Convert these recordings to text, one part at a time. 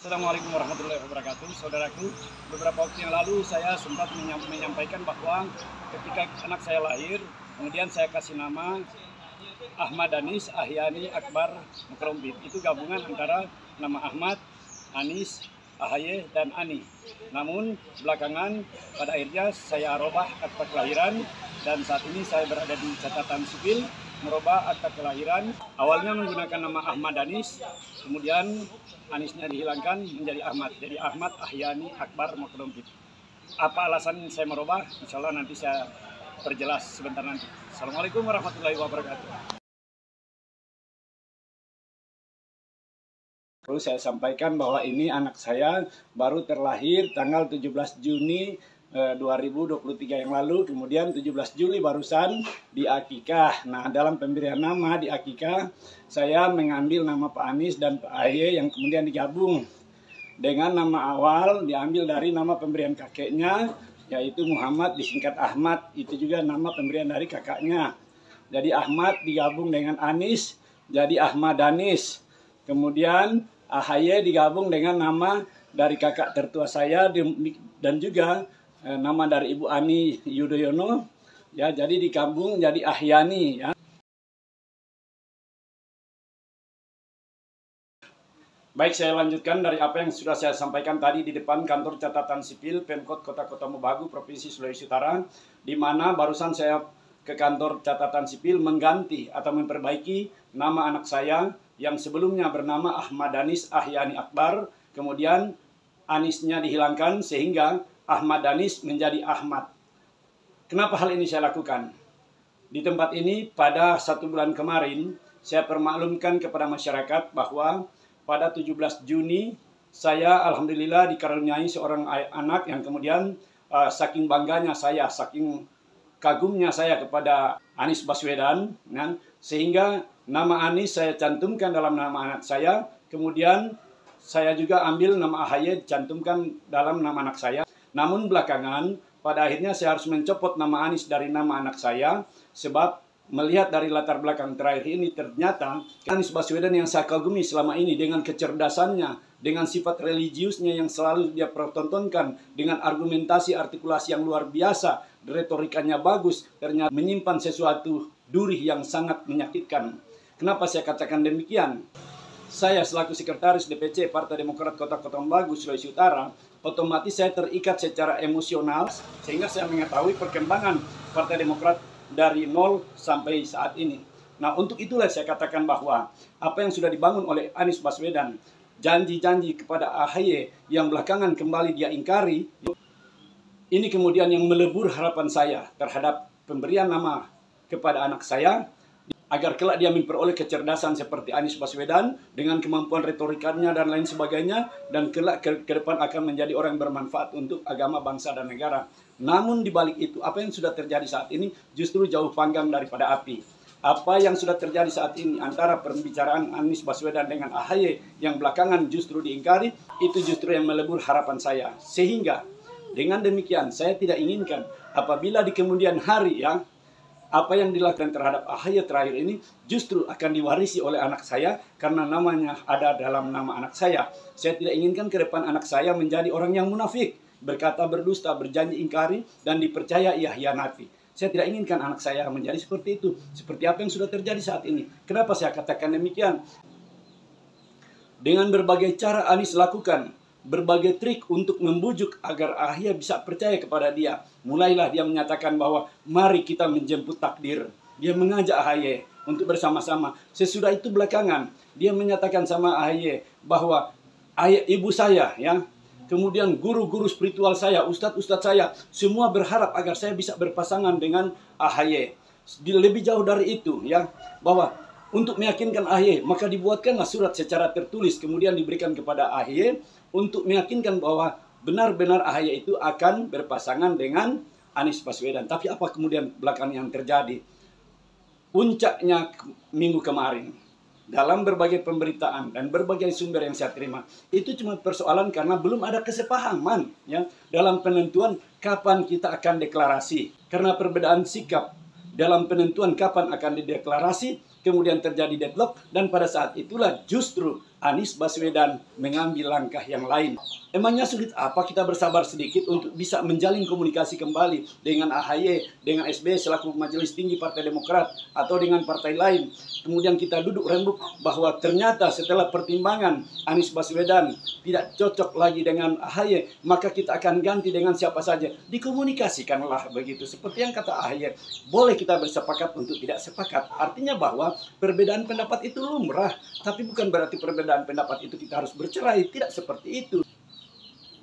Assalamualaikum warahmatullahi wabarakatuh. Saudaraku, beberapa waktu yang lalu saya sempat menyampaikan bahwa ketika anak saya lahir, kemudian saya kasih nama Ahmad Anis Ahyani Akbar Mukrompit. Itu gabungan antara nama Ahmad, Anis, Ahaye, dan Ani. Namun belakangan pada akhirnya saya robah akta kelahiran dan saat ini saya berada di catatan sipil merubah akta kelahiran. Awalnya menggunakan nama Ahmad Anis, kemudian Anisnya dihilangkan menjadi Ahmad. Jadi Ahmad Ahyani Akbar Mukrompit. Apa alasan saya merubah? Insya Allah nanti saya perjelas sebentar nanti. Assalamualaikum warahmatullahi wabarakatuh. Perlu saya sampaikan bahwa ini anak saya baru terlahir tanggal 17 Juni 2023 yang lalu, kemudian 17 Juli barusan di akikah. Nah, dalam pemberian nama di akikah, saya mengambil nama Pak Anis dan Pak Aye yang kemudian digabung dengan nama awal diambil dari nama pemberian kakeknya, yaitu Muhammad disingkat Ahmad, itu juga nama pemberian dari kakaknya. Jadi Ahmad digabung dengan Anis, jadi Ahmad Anis. Kemudian Ahaye digabung dengan nama dari kakak tertua saya dan juga nama dari Ibu Ani Yudhoyono, ya, jadi digabung jadi Ahyani, ya. Baik, saya lanjutkan dari apa yang sudah saya sampaikan tadi di depan kantor catatan sipil Pemkot Kota Mobagu Provinsi Sulawesi Utara, di mana barusan saya ke kantor catatan sipil mengganti atau memperbaiki nama anak saya yang sebelumnya bernama Ahmad Anis Ahyani Akbar, kemudian Anisnya dihilangkan sehingga Ahmad Anis menjadi Ahmad. Kenapa hal ini saya lakukan? Di tempat ini pada 1 bulan kemarin saya permaklumkan kepada masyarakat bahwa pada 17 Juni saya alhamdulillah dikaruniai seorang anak yang kemudian saking bangganya saya, saking kagumnya saya kepada Anies Baswedan, sehingga nama Anis saya cantumkan dalam nama anak saya, kemudian saya juga ambil nama Ahaye dicantumkan dalam nama anak saya. Namun belakangan pada akhirnya saya harus mencopot nama Anis dari nama anak saya, sebab melihat dari latar belakang terakhir ini ternyata Anies Baswedan yang saya kagumi selama ini dengan kecerdasannya, dengan sifat religiusnya yang selalu dia pertontonkan, dengan argumentasi artikulasi yang luar biasa, retorikanya bagus, ternyata menyimpan sesuatu duri yang sangat menyakitkan. Kenapa saya katakan demikian? Saya selaku sekretaris DPC Partai Demokrat Kota Mobagu Sulawesi Utara, otomatis saya terikat secara emosional sehingga saya mengetahui perkembangan Partai Demokrat dari nol sampai saat ini. Nah, untuk itulah saya katakan bahwa apa yang sudah dibangun oleh Anies Baswedan, janji-janji kepada Ahaye yang belakangan kembali dia ingkari, ini kemudian yang melebur harapan saya terhadap pemberian nama kepada anak saya, agar kelak dia memperoleh kecerdasan seperti Anies Baswedan dengan kemampuan retorikanya dan lain sebagainya, dan kelak ke depan akan menjadi orang yang bermanfaat untuk agama, bangsa, dan negara. Namun di balik itu, apa yang sudah terjadi saat ini justru jauh panggang daripada api. Apa yang sudah terjadi saat ini antara pembicaraan Anies Baswedan dengan Ahaye yang belakangan justru diingkari, itu justru yang melebur harapan saya. Sehingga dengan demikian saya tidak inginkan apabila di kemudian hari apa yang dilakukan terhadap Ahaye terakhir ini justru akan diwarisi oleh anak saya karena namanya ada dalam nama anak saya. Saya tidak inginkan ke depan anak saya menjadi orang yang munafik, berkata berdusta, berjanji ingkari, dan dipercaya ia hianati. Saya tidak inginkan anak saya menjadi seperti itu, seperti apa yang sudah terjadi saat ini. Kenapa saya katakan demikian? Dengan berbagai cara Anies lakukan, berbagai trik untuk membujuk agar Ahaye bisa percaya kepada dia. Mulailah dia menyatakan bahwa mari kita menjemput takdir. Dia mengajak Ahaye untuk bersama-sama. Sesudah itu belakangan dia menyatakan sama Ahaye bahwa ibu saya, kemudian guru-guru spiritual saya, ustadz-ustadz saya, semua berharap agar saya bisa berpasangan dengan Ahaye. Lebih jauh dari itu, bahwa untuk meyakinkan Ahaye, maka dibuatkanlah surat secara tertulis, kemudian diberikan kepada Ahaye untuk meyakinkan bahwa benar-benar Ahaye itu akan berpasangan dengan Anies Baswedan. Tapi apa kemudian belakangan yang terjadi? Puncaknya minggu kemarin, dalam berbagai pemberitaan dan berbagai sumber yang saya terima, itu cuma persoalan karena belum ada kesepahaman dalam penentuan kapan kita akan deklarasi. Karena perbedaan sikap dalam penentuan kapan akan dideklarasi, kemudian terjadi deadlock, dan pada saat itulah justru Anies Baswedan mengambil langkah yang lain. Emangnya sulit apa kita bersabar sedikit untuk bisa menjalin komunikasi kembali dengan AHY, dengan SBY selaku Majelis Tinggi Partai Demokrat, atau dengan partai lain. Kemudian kita duduk rembuk bahwa ternyata setelah pertimbangan Anies Baswedan tidak cocok lagi dengan AHY, maka kita akan ganti dengan siapa saja. Dikomunikasikanlah begitu. Seperti yang kata AHY, boleh kita bersepakat untuk tidak sepakat. Artinya bahwa perbedaan pendapat itu lumrah, tapi bukan berarti perbedaan pendapat itu kita harus bercerai. Tidak seperti itu.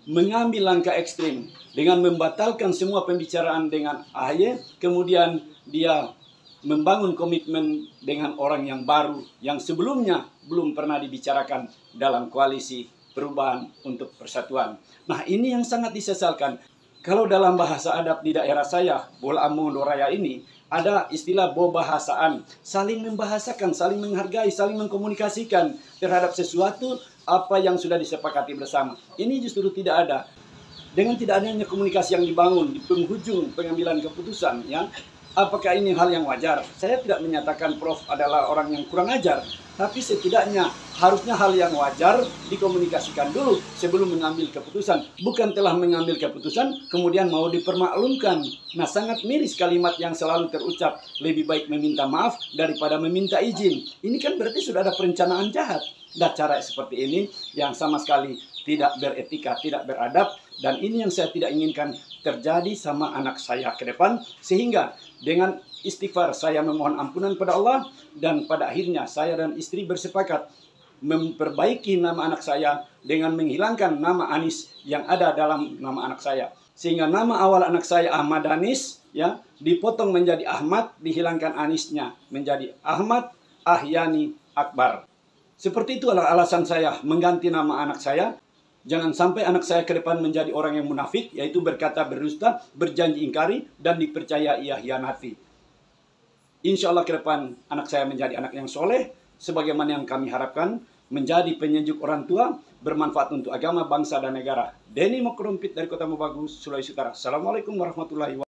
Mengambil langkah ekstrim dengan membatalkan semua pembicaraan dengan AHY, kemudian dia membangun komitmen dengan orang yang baru yang sebelumnya belum pernah dibicarakan dalam koalisi perubahan untuk persatuan. Nah, ini yang sangat disesalkan. Kalau dalam bahasa adat di daerah saya, Bola Among Loraya ini, ada istilah bobahasaan, saling membahasakan, saling menghargai, saling mengkomunikasikan terhadap sesuatu apa yang sudah disepakati bersama. Ini justru tidak ada. Dengan tidak adanya komunikasi yang dibangun di penghujung pengambilan keputusan, ya, apakah ini hal yang wajar? Saya tidak menyatakan Prof adalah orang yang kurang ajar, tapi setidaknya harusnya hal yang wajar dikomunikasikan dulu sebelum mengambil keputusan. Bukan telah mengambil keputusan, kemudian mau dipermaklumkan. Nah, sangat miris kalimat yang selalu terucap, lebih baik meminta maaf daripada meminta izin. Ini kan berarti sudah ada perencanaan jahat. Dan cara seperti ini yang sama sekali tidak beretika, tidak beradab. Dan ini yang saya tidak inginkan terjadi sama anak saya ke depan. Sehingga dengan istighfar saya memohon ampunan pada Allah. Dan pada akhirnya saya dan istri bersepakat memperbaiki nama anak saya dengan menghilangkan nama Anies yang ada dalam nama anak saya. Sehingga nama awal anak saya Ahmad Anis, ya, dipotong menjadi Ahmad, dihilangkan Anisnya menjadi Ahmad Ahyani Akbar. Seperti itu adalah alasan saya mengganti nama anak saya. Jangan sampai anak saya ke depan menjadi orang yang munafik, yaitu berkata berdusta, berjanji ingkari, dan dipercaya ia hianati. Insya Allah ke depan anak saya menjadi anak yang soleh, sebagaimana yang kami harapkan, menjadi penyejuk orang tua, bermanfaat untuk agama, bangsa, dan negara. Denny Mokrumpit dari Kota Mobagu, Sulawesi Utara. Assalamualaikum warahmatullahi wabarakatuh.